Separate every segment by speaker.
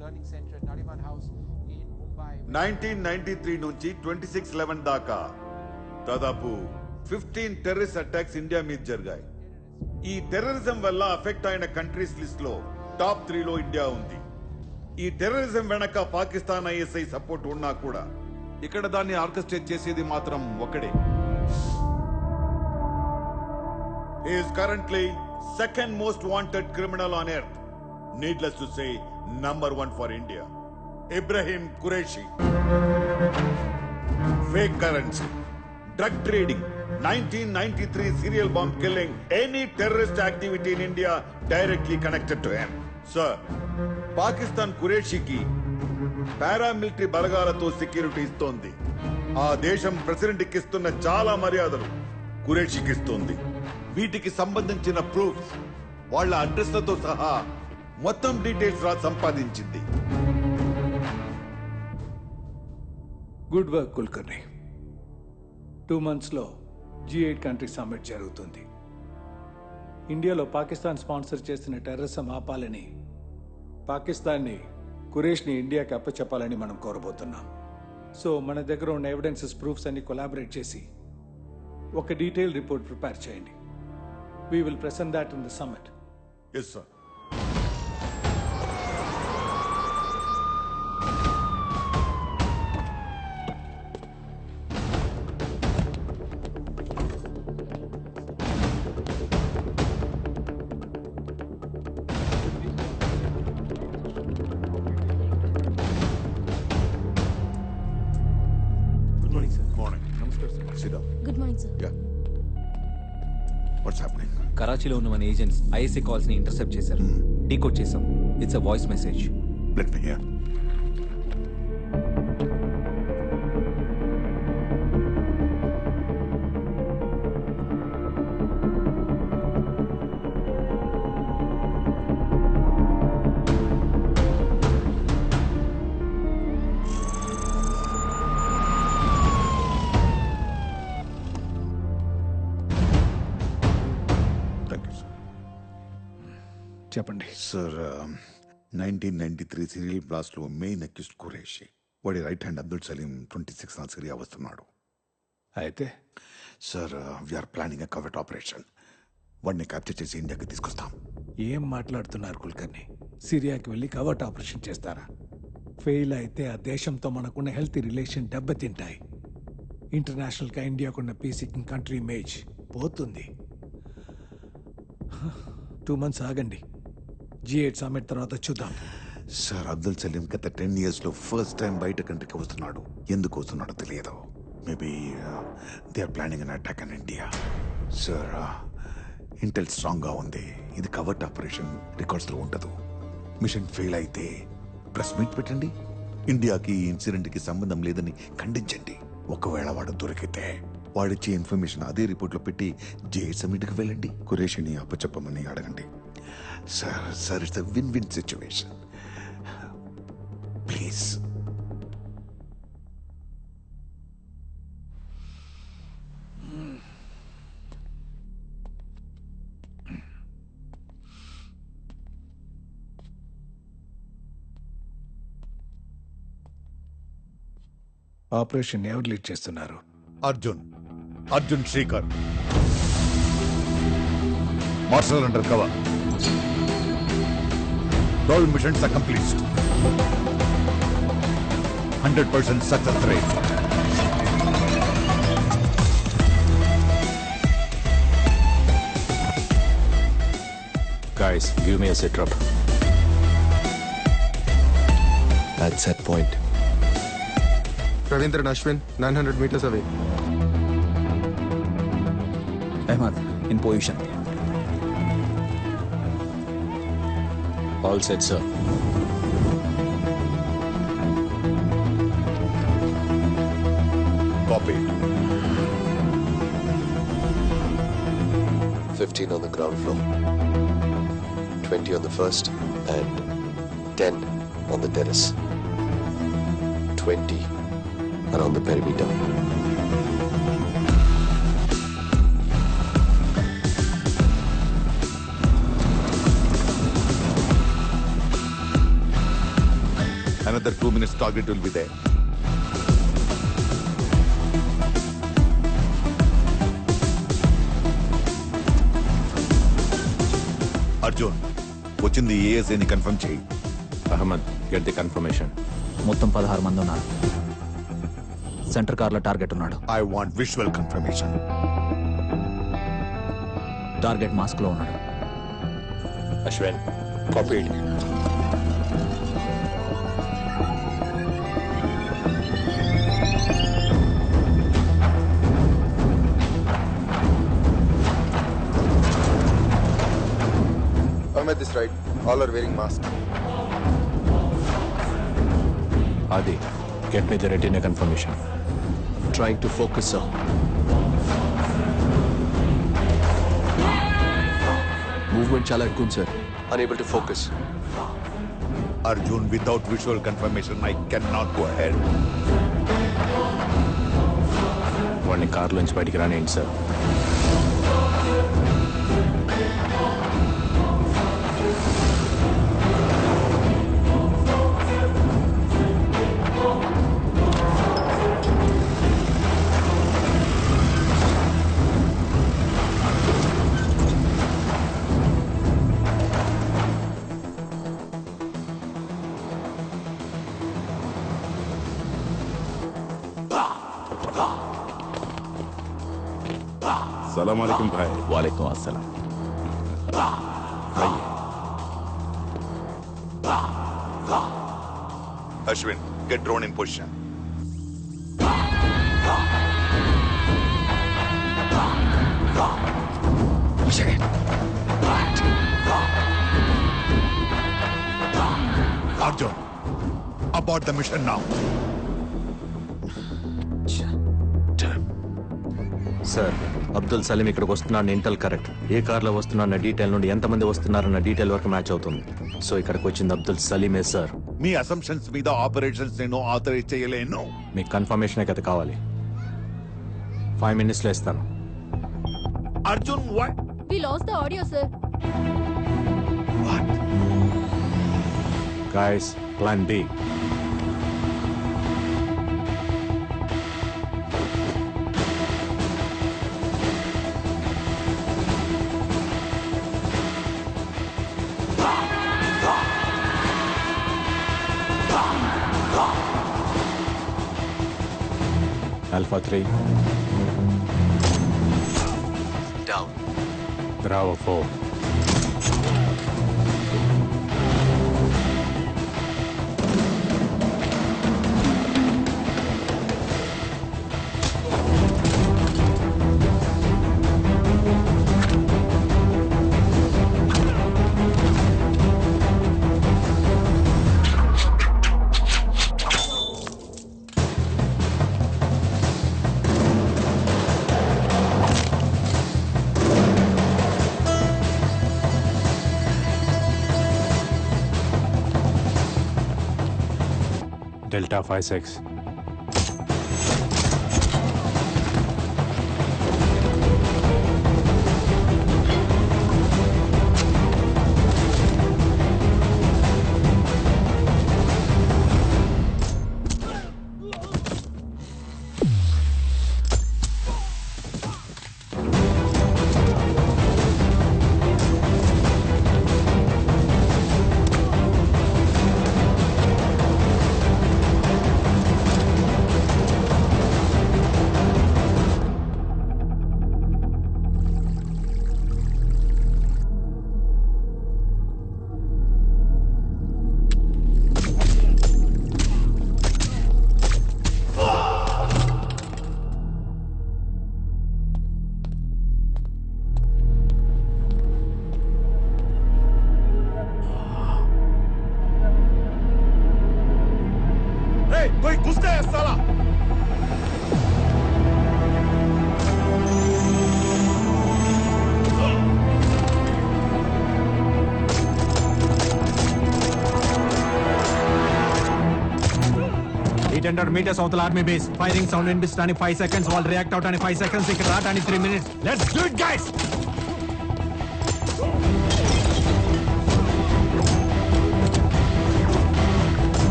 Speaker 1: Learning Center at Nariman House in Mumbai.
Speaker 2: 1993 నుంచి 26/11 దాకా దాదాపు 15 టెర్రరిస్ట్ అటాక్స్ ఇండియా మీద జరిగాయి. ఈ టెర్రరిజం వల్ల అఫెక్ట్ అయిన కంట్రీస్ లిస్ట్ లో టాప్ 3 లో ఇండియా ఉంది. ఈ టెర్రరిజం వెనక పాకిస్తాన్ ఐఎస్ఐ సపోర్ట్ ఉన్నా కూడా ఇక్కడ దాన్ని ఆర్కెస్ట్రేట్ చేసేది మాత్రం ఒకడే. He is currently second most wanted criminal on earth. Needless to say, number 1 for India. Ibrahim Qureshi. Fake currency, drug trading, 1993 serial bomb killing, any terrorist activity in India directly connected to him. Sir, Pakistan Qureshiకి paramilitary బలగాలతో security ఇస్తోంది. ఆ దేశం ప్రెసిడెంట్కి ఇస్తున్న చాలా మర్యాదలు ఖురేషీకి ఇస్తోంది. వీటికి సంబంధించిన ప్రూఫ్స్ వాళ్ళ అడ్రస్లతో సహా మొత్తం డీటెయిల్స్ రా సంపాదించింది.
Speaker 3: Good work Kulkarni. 2 monthsలో G8 country summit జరుగుతుంది. ఇండియాలో పాకిస్తాన్ స్పాన్సర్ చేసిన టెర్రరిజం ఆపాలని, పాకిస్తాన్ని ఖురేష్ని ఇండియాకి అప్పచెప్పాలని మనం కోరబోతున్నాం. సో మన దగ్గర ఉన్న ఎవిడెన్సెస్, ప్రూఫ్స్ అన్ని కొలాబరేట్ చేసి ఒక డీటెయిల్ రిపోర్ట్ ప్రిపేర్ చేయండి. We will present that in the summit.
Speaker 2: Yes sir.
Speaker 4: కరాచీలో ఉన్న మన ఏజెంట్స్ ఐఎస్ఐ కాల్స్ ని ఇంటర్సెప్ట్ చేశారు. డీకోడ్ చేశాం. It's a voice message.
Speaker 2: Let me hear.
Speaker 3: చెప్పండి
Speaker 2: సార్. 1993 సీరియల్ బ్లాస్ట్ లో మెయిన్ అక్యూస్డ్ ఖురేషి, వాడి right hand Abdul Salim 26 Syria వస్తున్నాడు.
Speaker 3: అయితే
Speaker 2: sir, we are planning a covert operation. వాడిని క్యాప్చర్ చేసి ఇండియాకి తీసుకొస్తాం.
Speaker 3: ఏం మాట్లాడుతున్నారు కుల్కర్ని? సిరియాకి వెళ్ళి కవర్ట్ ఆపరేషన్ చేస్తారా? ఫెయిల్ అయితే ఆ దేశంతో మనకున్న హెల్తీ రిలేషన్ దెబ్బతింటాయి. ఇంటర్నేషనల్గా ఇండియాకున్న పీసీకింగ్ కంట్రీ ఇమేజ్ పోతుంది. 2 months ఆగండి. G8 సమ్మిట్ తర్వాత చూద్దాం.
Speaker 2: సార్, అబ్దుల్ సలీం గత 10 years లో ఫస్ట్ టైం బయట కంట్రీకి వస్తున్నాడు. ఎందుకు వస్తున్నాడో తెలియదు. Maybe they are planning an attack in India. Sir, intel strong గా ఉంది. ఇది కవర్ట్ ఆపరేషన్, రికార్డ్స్ లో ఉండదు. మిషన్ ఫెయిల్ అయితే ప్రెస్ మీట్ పెట్టండి. ఇండియాకి ఇన్సిడెంట్ కి సంబంధం లేదని ఖండించండి. ఒకవేళ వాడు దొరికితే వాడిచ్చే ఇన్ఫర్మేషన్ అదే రిపోర్ట్ లో పెట్టి G8 సమ్మిట్కి వెళ్ళండి. ఖురేషిని అప్పచెప్పమని అడగండి. Sir, it's a win-win situation. Please.
Speaker 3: Operation ఎవరు లీడ్ చేస్తున్నారు?
Speaker 2: Arjun Srikar, marshal under cover. All missions are complete. 100% success rate.
Speaker 5: Guys, give me a sit-rep. At set point.
Speaker 6: Ravindra and Ashwin, 900 meters away.
Speaker 4: Ahmad, in position.
Speaker 5: All set, sir.
Speaker 2: Copy.
Speaker 5: 15 on the ground floor, 20 on the first, and 10 on the terrace. 20 around the perimeter.
Speaker 2: Another 2 minutes target will be there. Arjun వచ్చింది ఏఎస్ఐని confirm చేయి.
Speaker 7: Ahmed, get the confirmation.
Speaker 4: మొత్తం 16 మంది ఉన్నారు. Centre కార్లో target ఉన్నాడు.
Speaker 2: I want visual confirmation.
Speaker 4: Target mask లో ఉన్నాడు.
Speaker 7: Ashwin, copied.
Speaker 6: Ahmed is right. All are wearing masks.
Speaker 7: Adi, get me the retina confirmation.
Speaker 5: Trying to focus, sir. Movement chala ఎక్కువ ఉంది, sir. Unable to focus.
Speaker 2: Arjun, without visual confirmation, I cannot go ahead.
Speaker 7: వాడిని కార్లోంచి బయటికి రానియండి sir.
Speaker 2: सलाम अलैकुम भाई.
Speaker 7: వాలేకుం అస్సలాం.
Speaker 2: Ashwin, get drone in position. Arjun, abort the mission now.
Speaker 7: Sir, Abdul Salim ఇక్కడికి వస్తున్నాడన్న Intel correct. ఏ కార్లో వస్తున్నారన్న డీటెయిల్ నుండి ఎంతమంది వస్తున్నారన్న డీటెయిల్ వరకు మ్యాచ్ అవుతుంది. సో ఇక్కడికి వచ్చింది అబ్దుల్ సలీమే సార్.
Speaker 2: మీ అసంప్షన్స్ మీద ఆపరేషన్స్ నేను ఆథరైజ్ చేయలేను.
Speaker 7: మీకు కన్ఫర్మేషన్ అయితే కావాలి. 5 minutes లో ఇస్తాను.
Speaker 2: Arjun, what?
Speaker 8: We lost the audio, sir.
Speaker 7: Guys, plan B. Alpha 3.
Speaker 5: Down.
Speaker 7: Bravo 4. Delta 5-6.
Speaker 2: कोई घुसता है साला.
Speaker 7: meters of the army base. Firing sound in this 5 seconds. All react out in 5 seconds. It can run in 3 minutes. Let's do it, guys.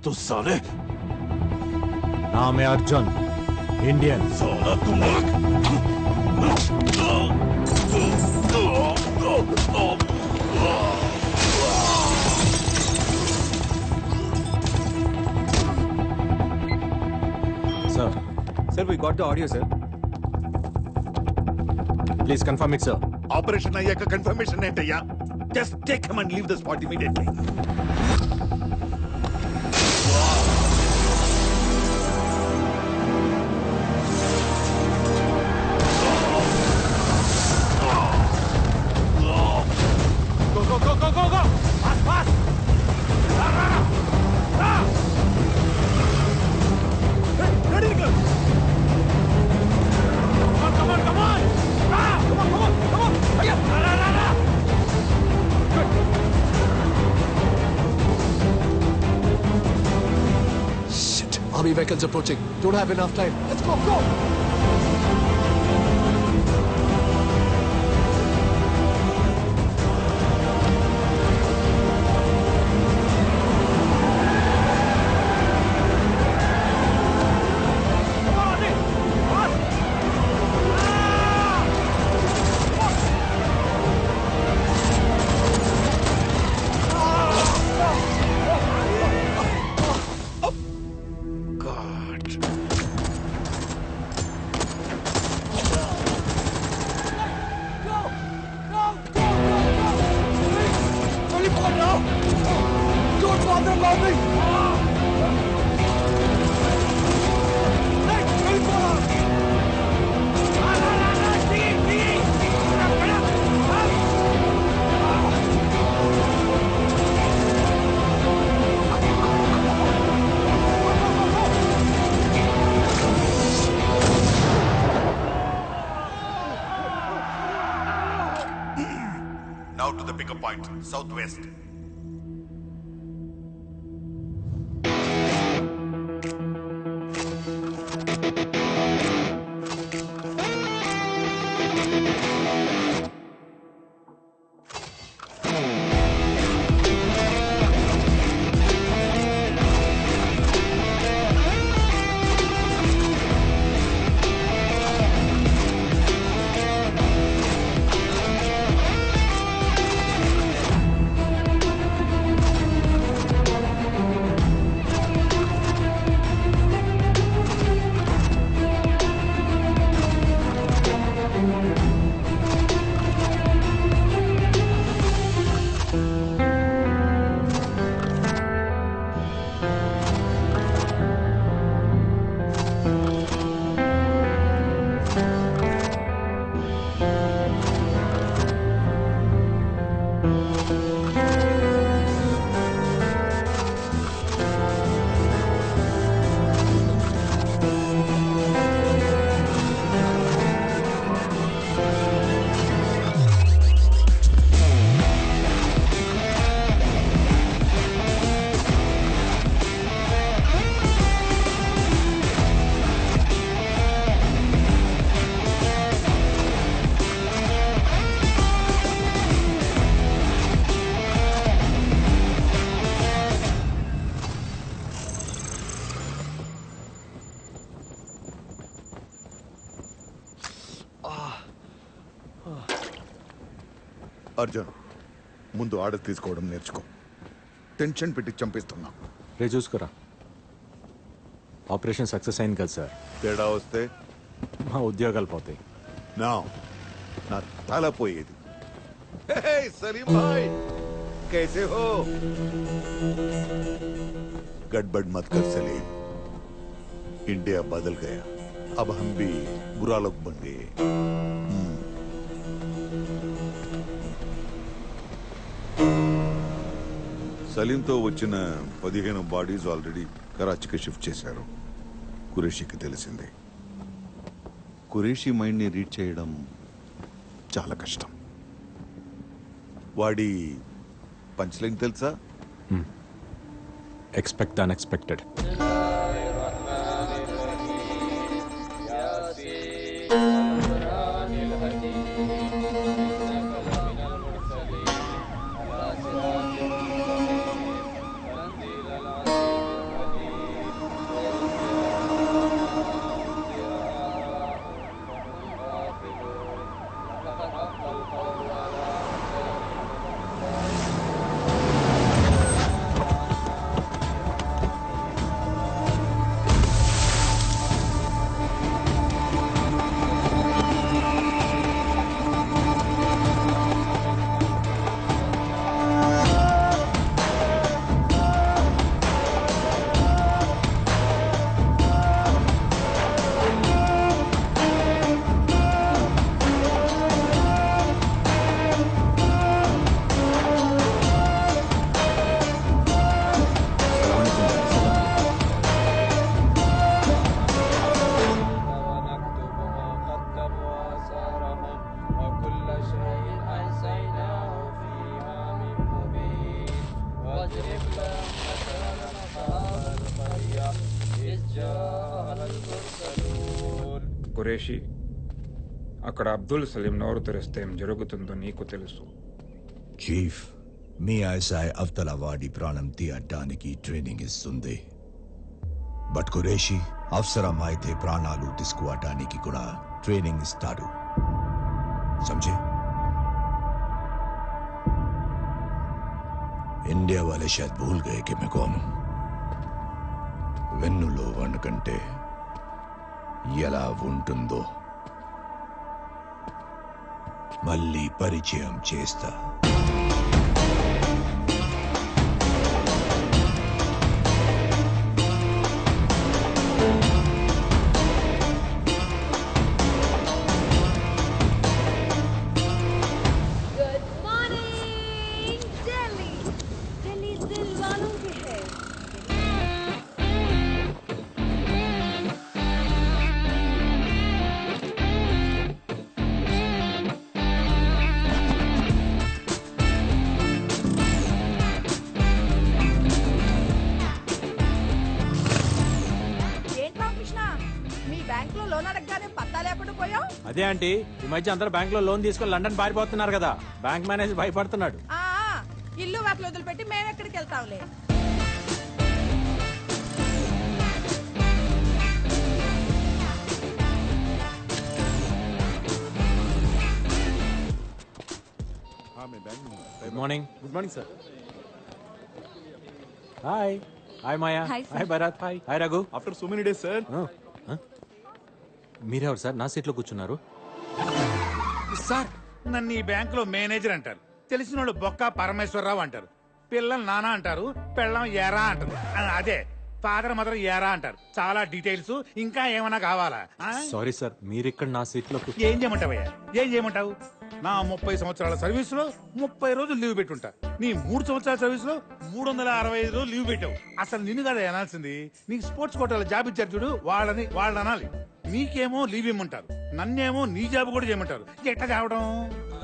Speaker 2: तू साले?
Speaker 7: नाम है Arjun, Indian.
Speaker 2: साला तुम
Speaker 4: Sir, we got the audio, sir.
Speaker 7: Please confirm it, sir.
Speaker 2: Operation అయ్యాక confirmation ఏంటయ్యా? Just take him and leave the spot immediately.
Speaker 6: Shit. Army vehicles approaching. Don't have enough time. Let's go, go!
Speaker 2: Now to the pickup point, southwest. Arjun, ముందు order తీసుకోవడం నేర్చుకో. Tension పెట్టి చంపిస్తున్నా.
Speaker 7: రే చూసుకురా, operation success అయింది కదా sir.
Speaker 2: తేడా వస్తే
Speaker 7: మా ఉద్యోగాలు పోతాయి.
Speaker 2: నా తల పోయేది. సలీం భాయ్, कैसे हो? गड़बड़ मत कर सलीम. इंडिया बदल गया. अब हम भी बुरा लोग बन गए. సలీంతో వచ్చిన 15 బాడీస్ ఆల్రెడీ కరాచీకి షిఫ్ట్ చేశారు. కురేషికి తెలిసింది. కురేషి మైండ్ని రీడ్ చేయడం చాలా కష్టం. వాడి పంచ్ లైన్ తెలుసా?
Speaker 7: Expect unexpected.
Speaker 8: ఖురేషీ, అక్కడ అబ్దుల్ సలీం నోరు తెరిస్తే ఏం జరుగుతుందో నీకు తెలుసు.
Speaker 9: చీఫ్, మీ ఐఎస్ఐ అఫ్తలావాడి ప్రాణం తీయడానికి ట్రైనింగ్ ఇస్తుంది. బట్ ఖురేషీ అవసరం అయితే ప్రాణాలు తీసుకోవటానికి కూడా ట్రైనింగ్ ఇస్తాడు. समझे? इंडिया वाले शायद भूल गए कि मैं कौन हूं. వెన్నులో వణకంటే ఎలా ఉంటుందో మళ్ళీ పరిచయం చేస్తా.
Speaker 10: అదే ఆంటీ, ఈ మధ్య అందరూ బ్యాంక్ లో లోన్ తీసుకొని లండన్ పారిపోతున్నారు కదా, బ్యాంక్ మేనేజర్ భయపడుతున్నాడు.
Speaker 11: ఇల్లు వాటిలో వదిలిపెట్టి మేము ఎక్కడికి వెళ్తాంలే.
Speaker 10: Good morning. Good morning sir. Hi. Hi Maya. Hi Bharat. Hi Raghu.
Speaker 12: After so many days sir.
Speaker 10: మీరెవరు సార్ నా సీట్లో కూర్చున్నారు?
Speaker 12: సార్, నన్ను ఈ బ్యాంకులో మేనేజర్ అంటారు. తెలిసిన వాళ్ళు బొక్క పరమేశ్వరరావు అంటారు. పిల్లలు నానా అంటారు, పెళ్ళం ఏరా అంటారు. అదే ఫాదర్ మదర్ ఏరా అంటారు. చాలా డీటెయిల్స్. ఇంకా ఏమైనా కావాలా?
Speaker 10: సారీ సార్, మీరు ఇక్కడ నా సీట్లో
Speaker 12: ఏం చేయమంటావయ్యా? ఏం చేయమంటావు? నా 30 సంవత్సరాల సర్వీస్ లో 30 రోజులు లీవ్ పెట్టుంటా. నీ 3 సంవత్సరాల సర్వీస్ లో 365 రోజులు లీవ్ పెట్టావు. అసలు నిన్ను కదా అనాల్సింది. నీకు స్పోర్ట్స్ కోటాల జాబ్ ఇచ్చారు చూడు, వాళ్ళని అనాలి. నీకేమో లీవ్ ఇమ్మంటారు, నన్నేమో నీ జాబ్ కూడా చేయమంటారు. ఎట్లా కావడం?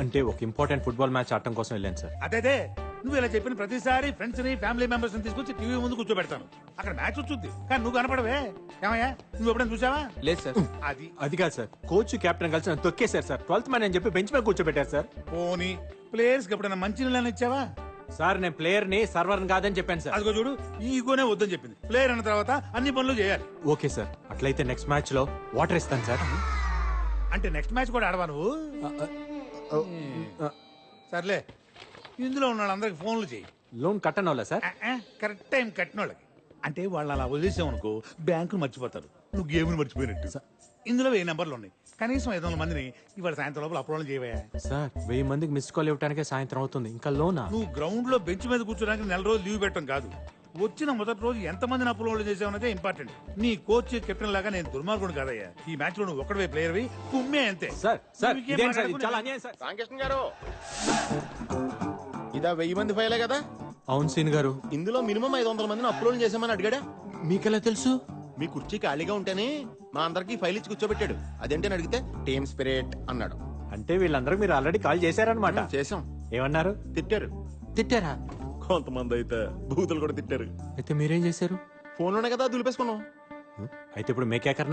Speaker 10: అంటే ఒక ఇంపార్టెంట్ ఫుట్బాల్ మ్యాచ్ ఆడటం కోసం వెళ్ళాను సార్.
Speaker 12: అదే నువ్వు ఇలా చెప్పిన ప్రతిసారి ఫ్రెండ్స్ ని ఫ్యామిలీ మెంబర్స్ ని తీసుకొచ్చి టీవీ ముందు కూర్చోబెడతాను. అక్కడ మ్యాచ్ వచ్చుద్ది, కానీ నువ్వు కనపడవే. ఏమయ్యా, నువ్వు ఎప్పుడైనా చూసావా?
Speaker 10: లేదు సార్. అది కాదు సార్, కోచ్ కెప్టెన్ కలిసి నన్ను తొక్కేశారు సార్. 12th మ్యాన్ అని చెప్పి బెంచ్ మీద కూర్చోబెట్టారు సార్.
Speaker 12: పోనీ ప్లేయర్స్ కి ఎప్పుడైనా మంచి నీళ్ళని ఇచ్చావా?
Speaker 10: సార్, నేను ప్లేయర్ ని సర్వర్ కాదని చెప్పాను సార్.
Speaker 12: అదిగో చూడు, ఈగోనే వద్దని చెప్పింది. ప్లేయర్ అన్న తర్వాత అన్ని పనులు చేయాలి.
Speaker 10: ఓకే సార్, అట్లయితే నెక్స్ట్ మ్యాచ్ లో వాటర్ ఇస్తాను సార్.
Speaker 12: అంటే నెక్స్ట్ మ్యాచ్ కూడా ఆడవా నువ్వు? సర్లే, ఇందులో ఉన్న వాళ్ళందరికి ఫోన్లు చేయి.
Speaker 10: లోన్ కట్టను వాళ్ళ సార్?
Speaker 12: కరెక్ట్ టైం కట్టిన వాళ్ళకి. అంటే వాళ్ళు అలా వదిలేసామనుకో బ్యాంకులు మర్చిపోతారు, నువ్వు గేమ్ను మర్చిపోయినట్టు. ఇందులో 1000 నెంబర్లు ఉన్నాయి. కనీసం 500 మందిని ఇవాళ సాయంత్రం లోపల అప్రోల్ చేయవా?
Speaker 10: సార్, 1000 మందికి మిస్ కాల్ ఇవ్వడానికే సాయంత్రం అవుతుంది, ఇంకా లోనా?
Speaker 12: నువ్వు గ్రౌండ్ లో బెంచ్ మీద కూర్చోడానికి 4 రోజులు లీవ్ పెట్టడం కాదు, వచ్చిన మొదటి రోజు ఎంత మందిని అప్రోల్ చేసావనేదే ఇంపార్టెంట్. నీ కోచ్ కెప్టెన్ లాగా నేను దుర్మార్గుడు కాదయ్యా. ఈ మ్యాచ్ లో నువ్వు ఒక్కడే ప్లేయర్ వి, కుమ్మే అంతే.
Speaker 10: సార్ సార్, ఇదేం సార్, ఇది చాలా అన్యాయం సార్.
Speaker 13: రామకృష్ణ గారు, ఇదా 1000 మంది ఫైలే కదా?
Speaker 10: అవును సీన్ గారు.
Speaker 13: ఇందులో మినిమం 500 మందిని అప్లోడ్ చేసామని అడిగాడా?
Speaker 10: మీకెలా తెలుసు?
Speaker 13: మీ కుర్చీ ఖాళీగా ఉంటేనే మా అందరికి ఫైల్ ఇచ్చి కూర్చోబెట్టాడు. అదేంటని అడిగితే టీమ్ స్పిరిట్ అన్నాడు.
Speaker 10: అంటే వీళ్ళందరూ మీరు ఆల్రెడీ కాల్ చేశారనమాట?
Speaker 13: చేసాం.
Speaker 10: ఏమన్నారు? తిట్టారా?
Speaker 13: కొంతమంది అయితే బూతులు కూడా తిట్టారు.
Speaker 10: అయితే మీరేం చేశారు?
Speaker 13: ఫోన్ లోనే కదా దులిపేసుకున్నాం.
Speaker 10: అయితే ఇప్పుడు మేకేకర్నా?